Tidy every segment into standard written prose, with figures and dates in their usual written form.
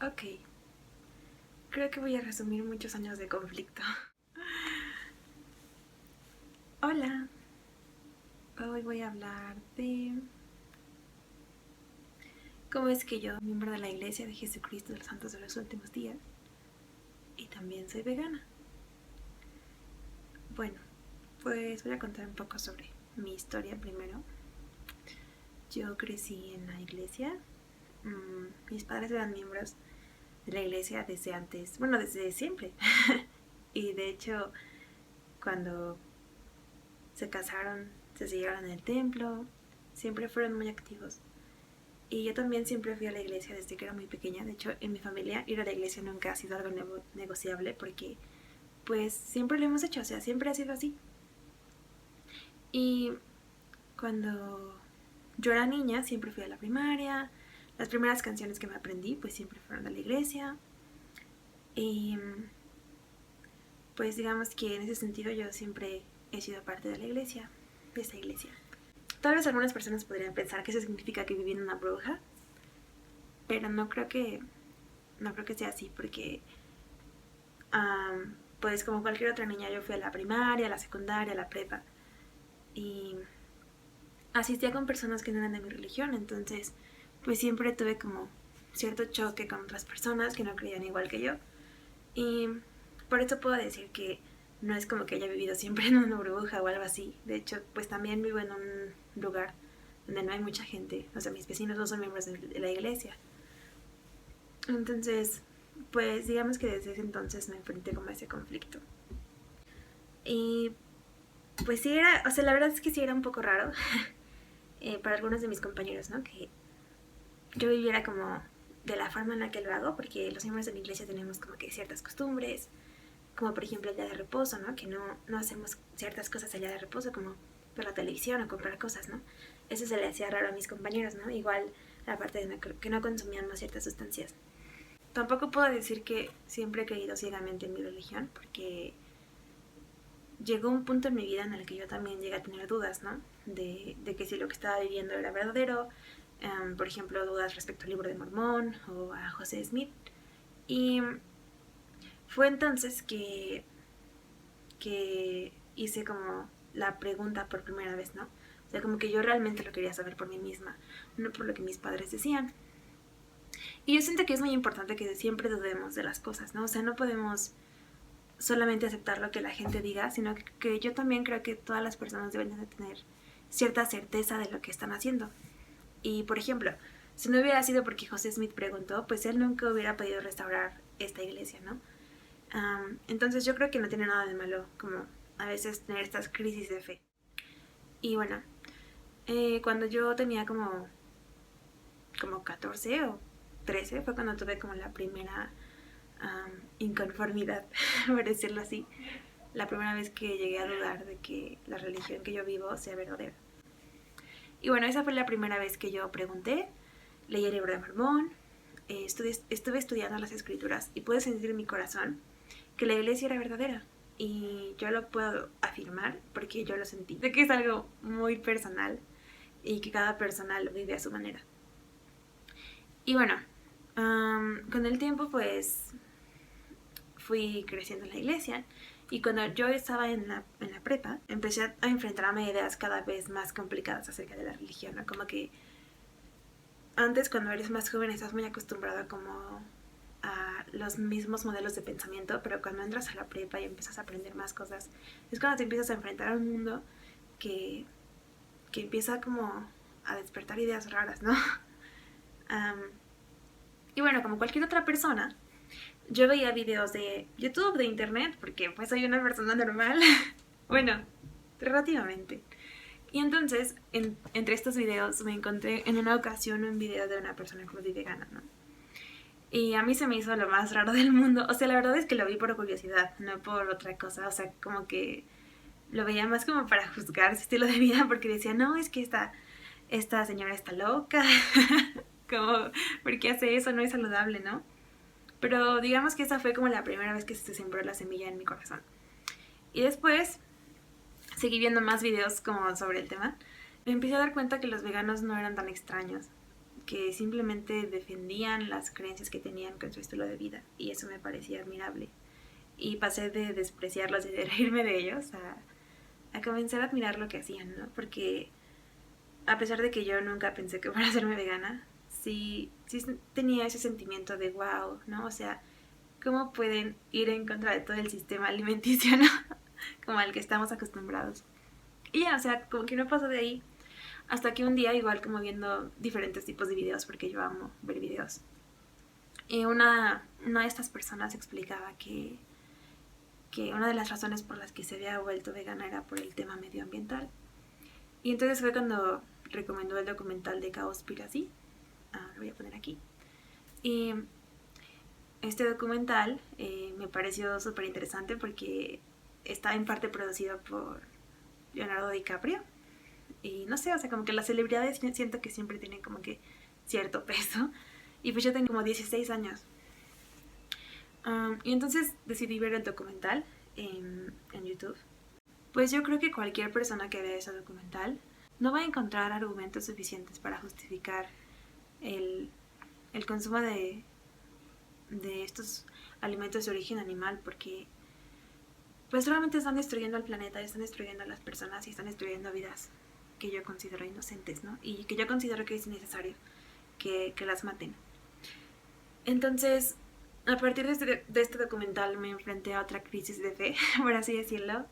Ok, creo que voy a resumir muchos años de conflicto. Hola, hoy voy a hablar de cómo es que yo, miembro de la Iglesia de Jesucristo de los Santos de los Últimos Días, y también soy vegana. Bueno, pues voy a contar un poco sobre mi historia primero. Yo crecí en la iglesia. Mis padres eran miembros de la iglesia desde antes, bueno, desde siempre. Y de hecho, cuando se casaron, se siguieron en el templo, siempre fueron muy activos. Y yo también siempre fui a la iglesia desde que era muy pequeña. De hecho, en mi familia ir a la iglesia nunca ha sido algo negociable porque pues siempre lo hemos hecho, o sea, siempre ha sido así. Y cuando yo era niña siempre fui a la primaria. Las primeras canciones que me aprendí pues siempre fueron de la iglesia. Y pues digamos que en ese sentido yo siempre he sido parte de la iglesia, de esta iglesia. Tal vez algunas personas podrían pensar que eso significa que viví en una bruja, pero no creo que sea así porque pues como cualquier otra niña yo fui a la primaria, a la secundaria, a la prepa y asistía con personas que no eran de mi religión, entonces pues siempre tuve como cierto choque con otras personas que no creían igual que yo y por eso puedo decir que no es como que haya vivido siempre en una burbuja o algo así. De hecho, pues también vivo en un lugar donde no hay mucha gente, o sea, mis vecinos no son miembros de la iglesia. Entonces, pues digamos que desde ese entonces me enfrenté como a ese conflicto. Y pues sí era, o sea, la verdad es que sí era un poco raro para algunos de mis compañeros, ¿no? Que yo viviera como de la forma en la que lo hago, porque los miembros de la iglesia tenemos como que ciertas costumbres, como por ejemplo el día de reposo, ¿no? Que no hacemos ciertas cosas el día de reposo, como ver la televisión o comprar cosas, ¿no? Eso se le hacía raro a mis compañeros, ¿no? Igual la parte de que no consumíamos ciertas sustancias. Tampoco puedo decir que siempre he creído ciegamente en mi religión, porque llegó un punto en mi vida en el que yo también llegué a tener dudas, ¿no? De que si lo que estaba viviendo era verdadero. Por ejemplo, dudas respecto al libro de Mormón o a José Smith. Y fue entonces que hice como la pregunta por primera vez, ¿no? O sea, como que yo realmente lo quería saber por mí misma, no por lo que mis padres decían. Y yo siento que es muy importante que siempre dudemos de las cosas, ¿no? O sea, no podemos solamente aceptar lo que la gente diga, sino que yo también creo que todas las personas deben de tener cierta certeza de lo que están haciendo. Y, por ejemplo, si no hubiera sido porque José Smith preguntó, pues él nunca hubiera podido restaurar esta iglesia, ¿no? Entonces yo creo que no tiene nada de malo como a veces tener estas crisis de fe. Y bueno, cuando yo tenía como 14 o 13 fue cuando tuve como la primera inconformidad, por decirlo así. La primera vez que llegué a dudar de que la religión que yo vivo sea verdadera. Y bueno, esa fue la primera vez que yo pregunté, leí el libro de Mormón, estuve estudiando las escrituras y pude sentir en mi corazón que la iglesia era verdadera. Y yo lo puedo afirmar porque yo lo sentí. Sé que es algo muy personal y que cada persona lo vive a su manera. Y bueno, con el tiempo pues fui creciendo en la iglesia y cuando yo estaba en la prepa empecé a enfrentarme a ideas cada vez más complicadas acerca de la religión, ¿no? Como que antes cuando eres más joven estás muy acostumbrado como a los mismos modelos de pensamiento, pero cuando entras a la prepa y empiezas a aprender más cosas, es cuando te empiezas a enfrentar a un mundo que, que empieza como a despertar ideas raras, ¿no? Um, y bueno, como cualquier otra persona, yo veía videos de YouTube, de internet, porque pues soy una persona normal. Bueno, relativamente. Y entonces, entre estos videos, me encontré en una ocasión un video de una persona crud y vegana, ¿no? Y a mí se me hizo lo más raro del mundo. O sea, la verdad es que lo vi por curiosidad, no por otra cosa. O sea, como que lo veía más como para juzgar su estilo de vida, porque decía, no, es que esta señora está loca. Como, ¿por qué hace eso? No es saludable, ¿no? Pero digamos que esa fue como la primera vez que se sembró la semilla en mi corazón. Y después seguí viendo más videos como sobre el tema. Me empecé a dar cuenta que los veganos no eran tan extraños. que simplemente defendían las creencias que tenían con su estilo de vida, y eso me parecía admirable. Y pasé de despreciarlos y de reírme de ellos a comenzar a admirar lo que hacían, ¿no? Porque a pesar de que yo nunca pensé que fuera a hacerme vegana, sí tenía ese sentimiento de wow, ¿no? O sea, ¿cómo pueden ir en contra de todo el sistema alimenticio, ¿no? Como al que estamos acostumbrados. Y ya, o sea, como que no pasó de ahí. Hasta que un día, igual como viendo diferentes tipos de videos, porque yo amo ver videos, y una de estas personas explicaba que una de las razones por las que se había vuelto vegana era por el tema medioambiental. Y entonces fue cuando recomendó el documental de Cowspiracy. Lo voy a poner aquí. Y este documental me pareció súper interesante porque está en parte producido por Leonardo DiCaprio. Y no sé, o sea, como que las celebridades siento que siempre tienen como que cierto peso. Y pues yo tengo como 16 años. Y entonces decidí ver el documental en YouTube. Pues yo creo que cualquier persona que vea ese documental no va a encontrar argumentos suficientes para justificar el, el consumo de estos alimentos de origen animal, porque pues realmente están destruyendo el planeta, están destruyendo a las personas y están destruyendo vidas que yo considero inocentes, ¿no? Y que yo considero que es innecesario que las maten. Entonces, a partir de este documental me enfrenté a otra crisis de fe, por así decirlo.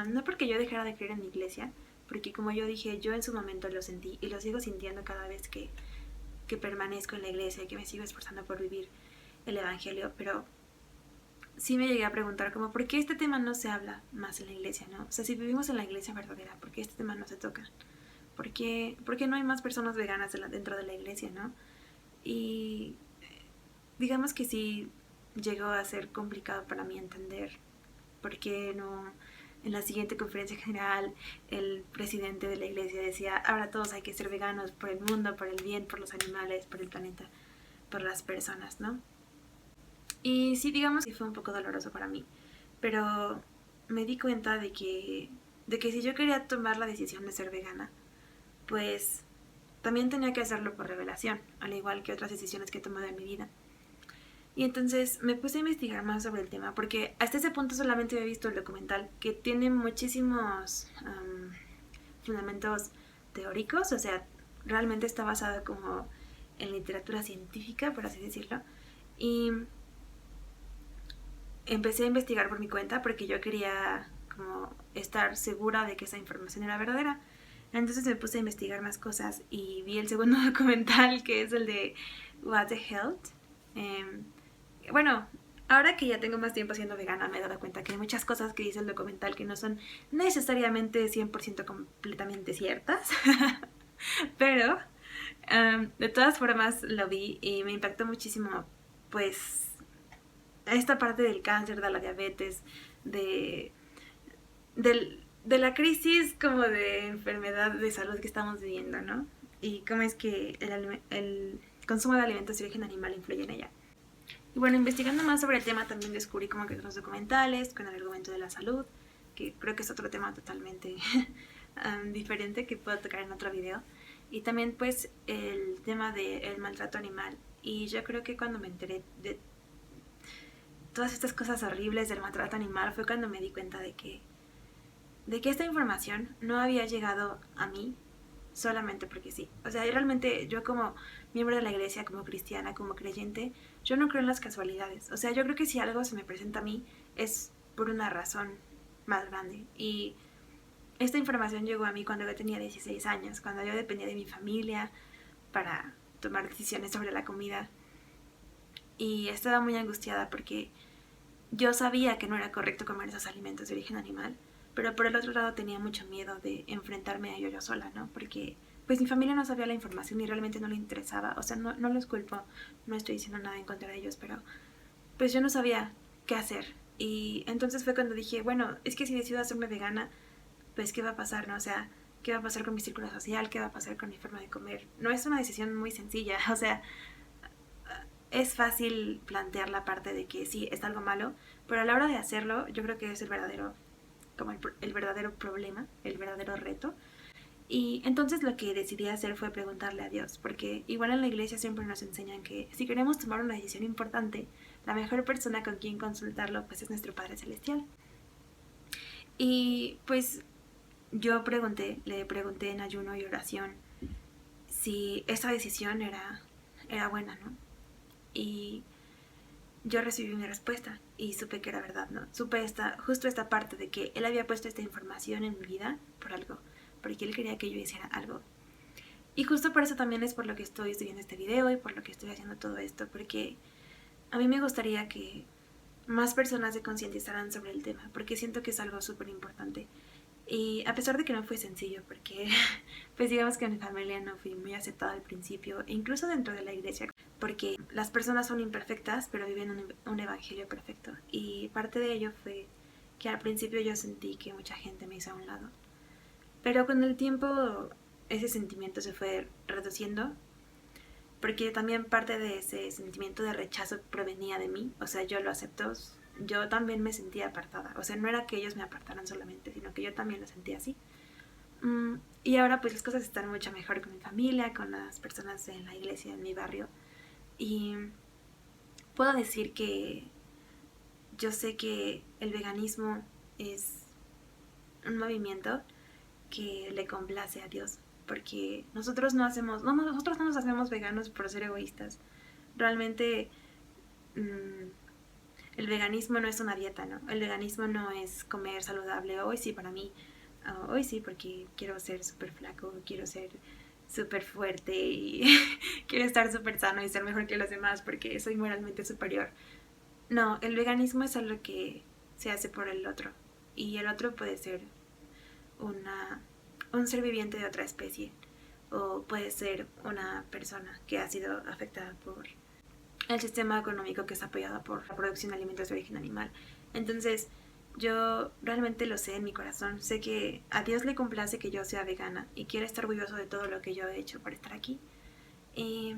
No porque yo dejara de creer en mi iglesia, porque como yo dije, yo en su momento lo sentí y lo sigo sintiendo cada vez que permanezco en la iglesia y que me sigo esforzando por vivir el evangelio, pero sí me llegué a preguntar como por qué este tema no se habla más en la iglesia, ¿no? O sea, si vivimos en la iglesia verdadera, ¿por qué este tema no se toca? ¿Por qué no hay más personas veganas dentro de la iglesia, no? Y digamos que sí llegó a ser complicado para mí entender por qué no en la siguiente conferencia general el presidente de la iglesia decía ahora todos hay que ser veganos por el mundo, por el bien, por los animales, por el planeta, por las personas, ¿no? Y sí, digamos que fue un poco doloroso para mí, pero me di cuenta de que si yo quería tomar la decisión de ser vegana, pues también tenía que hacerlo por revelación, al igual que otras decisiones que he tomado en mi vida. Y entonces me puse a investigar más sobre el tema, porque hasta ese punto solamente había visto el documental, que tiene muchísimos fundamentos teóricos, o sea, realmente está basado como en literatura científica, por así decirlo. Y empecé a investigar por mi cuenta porque yo quería como estar segura de que esa información era verdadera. Entonces me puse a investigar más cosas y vi el segundo documental, que es el de What the Health. Bueno, ahora que ya tengo más tiempo siendo vegana me he dado cuenta que hay muchas cosas que dice el documental que no son necesariamente 100% completamente ciertas. Pero de todas formas lo vi y me impactó muchísimo, pues, esta parte del cáncer, de la diabetes, de, de la crisis como de enfermedad de salud que estamos viviendo, ¿no? Y cómo es que el consumo de alimentos de origen animal influye en ella. Y bueno, investigando más sobre el tema también descubrí como que los documentales con el argumento de la salud, que creo que es otro tema totalmente diferente que puedo tocar en otro video. Y también pues el tema del maltrato animal. Y yo creo que cuando me enteré de todas estas cosas horribles del maltrato animal fue cuando me di cuenta de que esta información no había llegado a mí solamente porque sí. O sea, realmente yo como miembro de la iglesia, como cristiana, como creyente, yo no creo en las casualidades. O sea, yo creo que si algo se me presenta a mí es por una razón más grande. Y esta información llegó a mí cuando yo tenía 16 años, cuando yo dependía de mi familia para tomar decisiones sobre la comida. Y estaba muy angustiada porque yo sabía que no era correcto comer esos alimentos de origen animal, pero por el otro lado tenía mucho miedo de enfrentarme a ello yo sola, ¿no? Porque pues mi familia no sabía la información y realmente no le interesaba. O sea, no los culpo, no estoy diciendo nada en contra de ellos, pero pues yo no sabía qué hacer. Y entonces fue cuando dije, bueno, es que si decido hacerme vegana, pues ¿qué va a pasar, no? O sea, ¿qué va a pasar con mi círculo social? ¿Qué va a pasar con mi forma de comer? No es una decisión muy sencilla, o sea, es fácil plantear la parte de que sí, es algo malo, pero a la hora de hacerlo, yo creo que es el verdadero, como el verdadero problema, el verdadero reto. Y entonces lo que decidí hacer fue preguntarle a Dios, porque igual en la iglesia siempre nos enseñan que si queremos tomar una decisión importante, la mejor persona con quien consultarlo pues es nuestro Padre Celestial. Y pues yo le pregunté en ayuno y oración si esa decisión era buena, ¿no? Y yo recibí una respuesta y supe que era verdad, ¿no? Supe justo esta parte de que Él había puesto esta información en mi vida por algo, porque Él quería que yo hiciera algo. Y justo por eso también es por lo que estoy estudiando este video y por lo que estoy haciendo todo esto, porque a mí me gustaría que más personas se concientizaran sobre el tema, porque siento que es algo súper importante. Y a pesar de que no fue sencillo, porque pues digamos que en mi familia no fui muy aceptada al principio, e incluso dentro de la iglesia, porque las personas son imperfectas, pero viven un evangelio perfecto. Y parte de ello fue que al principio yo sentí que mucha gente me hizo a un lado. Pero con el tiempo ese sentimiento se fue reduciendo, porque también parte de ese sentimiento de rechazo provenía de mí, o sea, yo lo acepto, yo también me sentía apartada, o sea, no era que ellos me apartaran solamente, sino que yo también lo sentía así. Y ahora pues las cosas están mucho mejor con mi familia, con las personas en la iglesia, en mi barrio, y puedo decir que yo sé que el veganismo es un movimiento que le complace a Dios, porque nosotros no nos hacemos veganos por ser egoístas. Realmente el veganismo no es una dieta, ¿no? El veganismo no es comer saludable. Hoy sí, para mí, hoy sí, porque quiero ser súper flaco, quiero ser súper fuerte y quiero estar súper sano y ser mejor que los demás porque soy moralmente superior. No, el veganismo es algo que se hace por el otro, y el otro puede ser un ser viviente de otra especie, o puede ser una persona que ha sido afectada por el sistema económico que es apoyado por la producción de alimentos de origen animal. Entonces, yo realmente lo sé en mi corazón, sé que a Dios le complace que yo sea vegana y quiere estar orgulloso de todo lo que yo he hecho para estar aquí. Y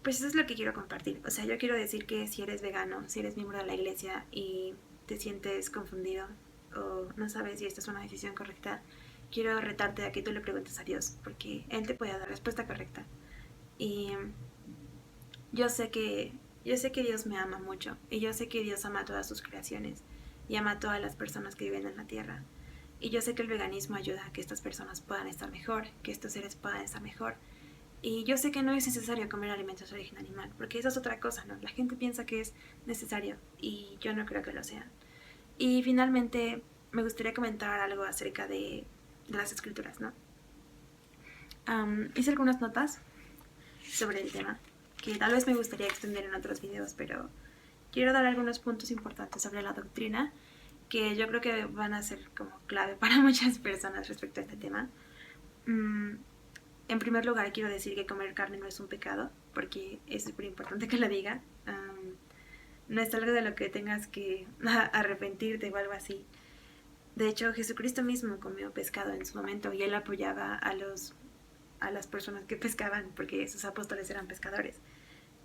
pues eso es lo que quiero compartir. O sea, yo quiero decir que si eres vegano, si eres miembro de la iglesia y te sientes confundido o no sabes si esta es una decisión correcta, quiero retarte a que tú le preguntes a Dios, porque Él te puede dar la respuesta correcta. Y yo sé que Dios me ama mucho, y yo sé que Dios ama a todas sus creaciones y ama a todas las personas que viven en la tierra. Y yo sé que el veganismo ayuda a que estas personas puedan estar mejor, que estos seres puedan estar mejor. Y yo sé que no es necesario comer alimentos de origen animal, porque eso es otra cosa, ¿no? La gente piensa que es necesario y yo no creo que lo sea. Y finalmente me gustaría comentar algo acerca de las escrituras, ¿no? Hice algunas notas sobre el tema, que tal vez me gustaría extender en otros videos, pero quiero dar algunos puntos importantes sobre la doctrina que yo creo que van a ser como clave para muchas personas respecto a este tema. En primer lugar, quiero decir que comer carne no es un pecado, porque es súper importante que lo diga. No es algo de lo que tengas que arrepentirte o algo así. De hecho, Jesucristo mismo comió pescado en su momento y él apoyaba a las personas que pescaban, porque sus apóstoles eran pescadores.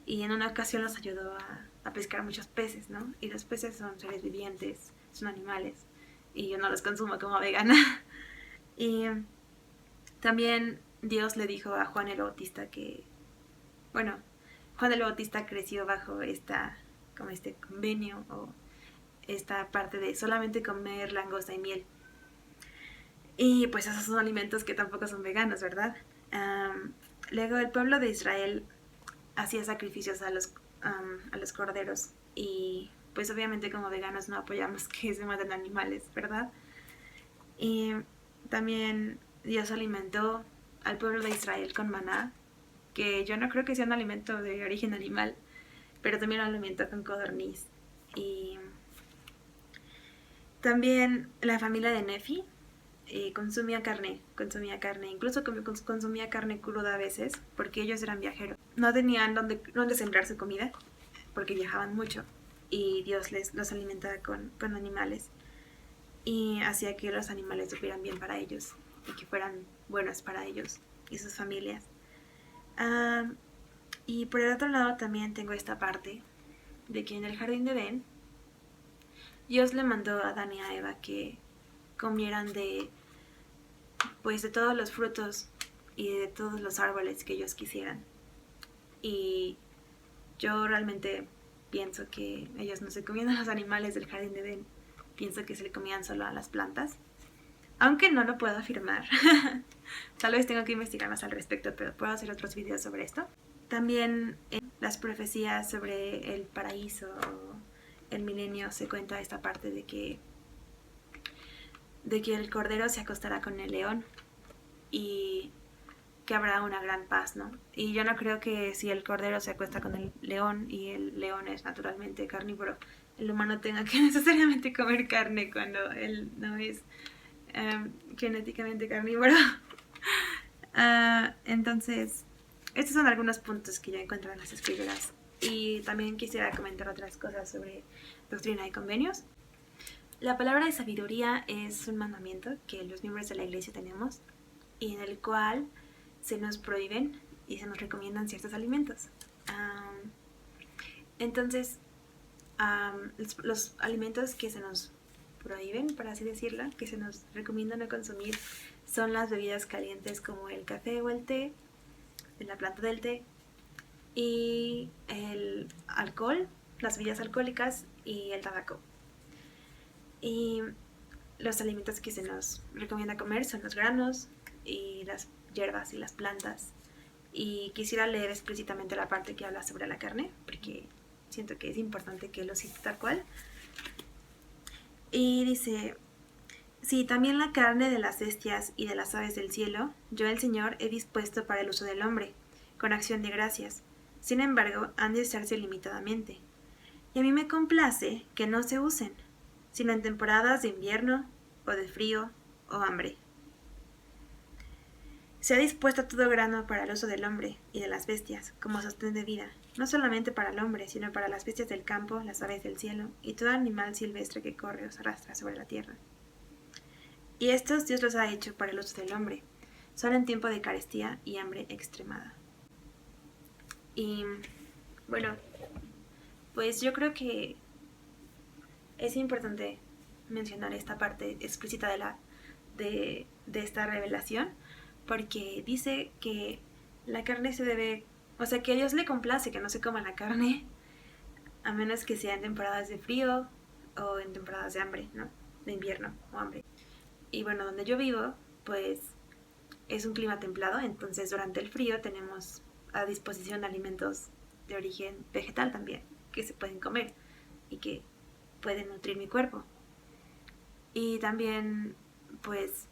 Y en una ocasión los ayudó a pescar muchos peces, ¿no? Y los peces son seres vivientes, son animales, y yo no los consumo como vegana. Y también Dios le dijo a Juan el Bautista que, bueno, Juan el Bautista creció bajo como este convenio o esta parte de solamente comer langosta y miel. Y pues esos son alimentos que tampoco son veganos, ¿verdad? Luego el pueblo de Israel hacía sacrificios a los corderos, y pues obviamente como veganos no apoyamos que se maten animales, ¿verdad? Y también Dios alimentó al pueblo de Israel con maná, que yo no creo que sea un alimento de origen animal, pero también lo alimentó con codorniz. Y también la familia de Nefi consumía carne, incluso consumía carne cruda a veces, porque ellos eran viajeros. No tenían dónde sembrar su comida, porque viajaban mucho, y Dios los alimentaba con animales, y hacía que los animales supieran bien para ellos, y que fueran buenos para ellos y sus familias. Y por el otro lado también tengo esta parte de que en el jardín de Edén Dios le mandó a Adán y a Eva que comieran de pues de todos los frutos y de todos los árboles que ellos quisieran. Y yo realmente pienso que ellos no se comían a los animales del jardín de Edén. Pienso que se le comían solo a las plantas. Aunque no lo puedo afirmar. Tal vez tengo que investigar más al respecto, pero puedo hacer otros videos sobre esto. También en las profecías sobre el paraíso o el milenio se cuenta esta parte de que el cordero se acostará con el león y que habrá una gran paz, ¿no? Y yo no creo que si el cordero se acuesta con el león y el león es naturalmente carnívoro, el humano tenga que necesariamente comer carne cuando él no es genéticamente carnívoro. Entonces, estos son algunos puntos que yo encuentro en las escrituras. Y también quisiera comentar otras cosas sobre doctrina y convenios. La palabra de sabiduría es un mandamiento que los miembros de la iglesia tenemos y en el cual se nos prohíben y se nos recomiendan ciertos alimentos. Entonces, los alimentos que se nos prohíben, por así decirlo, que se nos recomienda no consumir, son las bebidas calientes como el café o el té, de la planta del té, y el alcohol, las bebidas alcohólicas y el tabaco. Y los alimentos que se nos recomienda comer son los granos y las hierbas y las plantas. Y quisiera leer explícitamente la parte que habla sobre la carne, porque siento que es importante que lo cite tal cual. Y dice: sí, también la carne de las bestias y de las aves del cielo, yo el Señor he dispuesto para el uso del hombre, con acción de gracias. Sin embargo, han de usarse limitadamente. Y a mí me complace que no se usen, sino en temporadas de invierno, o de frío, o hambre. Se ha dispuesto todo grano para el uso del hombre y de las bestias, como sostén de vida, no solamente para el hombre, sino para las bestias del campo, las aves del cielo, y todo animal silvestre que corre o se arrastra sobre la tierra. Y estos Dios los ha hecho para el uso del hombre, son en tiempo de carestía y hambre extremada. Y bueno, pues yo creo que es importante mencionar esta parte explícita de esta revelación, porque dice que la carne se debe, o sea, que a Dios le complace que no se coma la carne, a menos que sea en temporadas de frío o en temporadas de hambre, ¿no? De invierno o hambre. Y bueno, donde yo vivo, pues es un clima templado, entonces durante el frío tenemos a disposición alimentos de origen vegetal también, que se pueden comer y que pueden nutrir mi cuerpo. Y también, pues,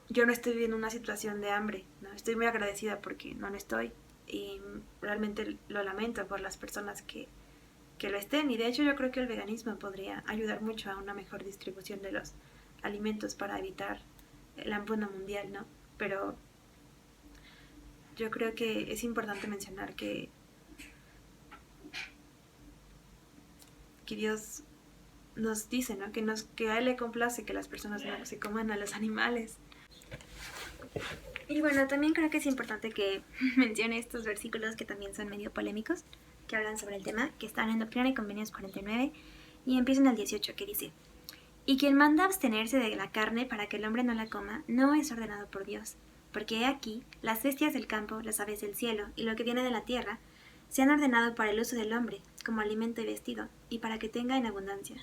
yo no estoy viviendo una situación de hambre, ¿no? Estoy muy agradecida porque no lo estoy y realmente lo lamento por las personas que lo estén. Y de hecho yo creo que el veganismo podría ayudar mucho a una mejor distribución de los alimentos para evitar la hambruna mundial, ¿no? Pero yo creo que es importante mencionar que Dios nos dice, ¿no? Que a Él le complace que las personas no se coman a los animales. Y bueno, también creo que es importante que mencione estos versículos que también son medio polémicos, que hablan sobre el tema, que están en Doctrina y Convenios 49, y empiezan al 18, que dice: y quien manda abstenerse de la carne para que el hombre no la coma, no es ordenado por Dios, porque he aquí, las bestias del campo, las aves del cielo, y lo que viene de la tierra, se han ordenado para el uso del hombre, como alimento y vestido, y para que tenga en abundancia.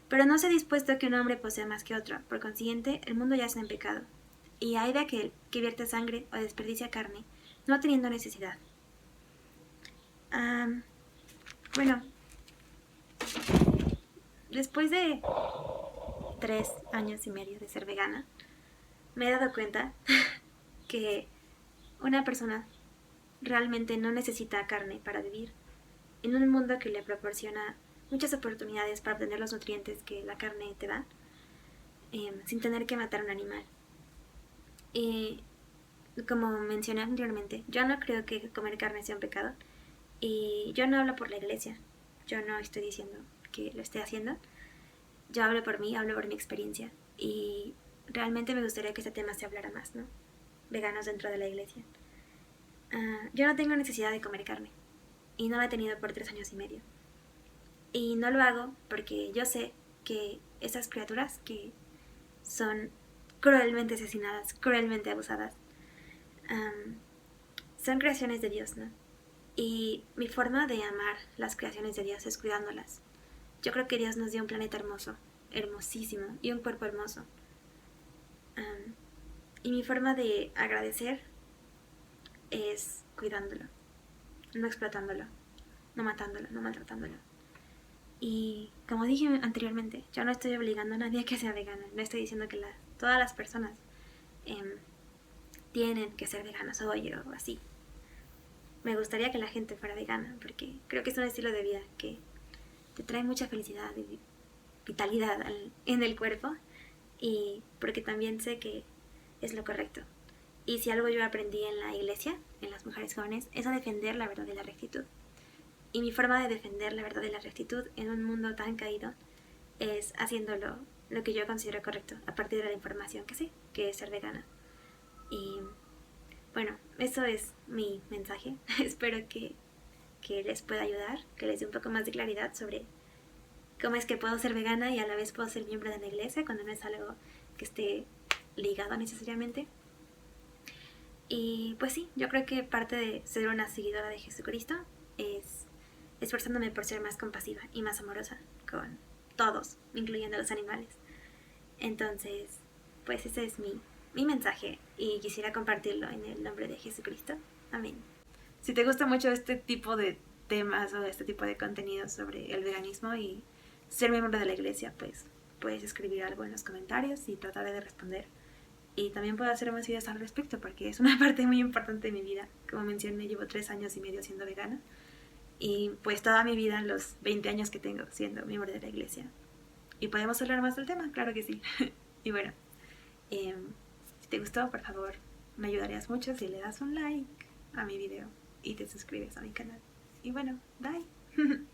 Pero no se ha dispuesto que un hombre posea más que otro, por consiguiente, el mundo yace en pecado. Y hay de aquel que vierte sangre o desperdicia carne, no teniendo necesidad. Bueno, después de 3 años y medio de ser vegana, me he dado cuenta que una persona realmente no necesita carne para vivir en un mundo que le proporciona muchas oportunidades para obtener los nutrientes que la carne te da, sin tener que matar a un animal. Y como mencioné anteriormente, yo no creo que comer carne sea un pecado, y yo no hablo por la iglesia, yo no estoy diciendo que lo esté haciendo, yo hablo por mí, hablo por mi experiencia, y realmente me gustaría que este tema se hablara más, ¿no? Veganos dentro de la iglesia. Yo no tengo necesidad de comer carne, y no la he tenido por 3 años y medio. Y no lo hago porque yo sé que esas criaturas que son cruelmente asesinadas, cruelmente abusadas. Son creaciones de Dios, ¿no? Y mi forma de amar las creaciones de Dios es cuidándolas. Yo creo que Dios nos dio un planeta hermoso, hermosísimo, y un cuerpo hermoso. Y mi forma de agradecer es cuidándolo, no explotándolo, no matándolo, no maltratándolo. Y como dije anteriormente, yo no estoy obligando a nadie a que sea vegana. No estoy diciendo que todas las personas tienen que ser veganas hoy o así. Me gustaría que la gente fuera vegana porque creo que es un estilo de vida que te trae mucha felicidad y vitalidad en el cuerpo, y porque también sé que es lo correcto. Y si algo yo aprendí en la iglesia, en las mujeres jóvenes, es a defender la verdad y la rectitud. Y mi forma de defender la verdad y la rectitud en un mundo tan caído es haciéndolo lo que yo considero correcto, a partir de la información que sé, que es ser vegana. Y bueno, eso es mi mensaje. Espero que les pueda ayudar, que les dé un poco más de claridad sobre cómo es que puedo ser vegana y a la vez puedo ser miembro de la iglesia cuando no es algo que esté ligado necesariamente. Y pues sí, yo creo que parte de ser una seguidora de Jesucristo es esforzándome por ser más compasiva y más amorosa con todos, incluyendo los animales. Entonces, pues ese es mi mensaje y quisiera compartirlo en el nombre de Jesucristo. Amén. Si te gusta mucho este tipo de temas o este tipo de contenidos sobre el veganismo y ser miembro de la iglesia, pues puedes escribir algo en los comentarios y trataré de responder. Y también puedo hacer más videos al respecto porque es una parte muy importante de mi vida. Como mencioné, llevo 3 años y medio siendo vegana. Y pues toda mi vida, los 20 años que tengo siendo miembro de la iglesia. Y podemos hablar más del tema, claro que sí. Y bueno, si te gustó, por favor, me ayudarías mucho si le das un like a mi video y te suscribes a mi canal. Y bueno, bye.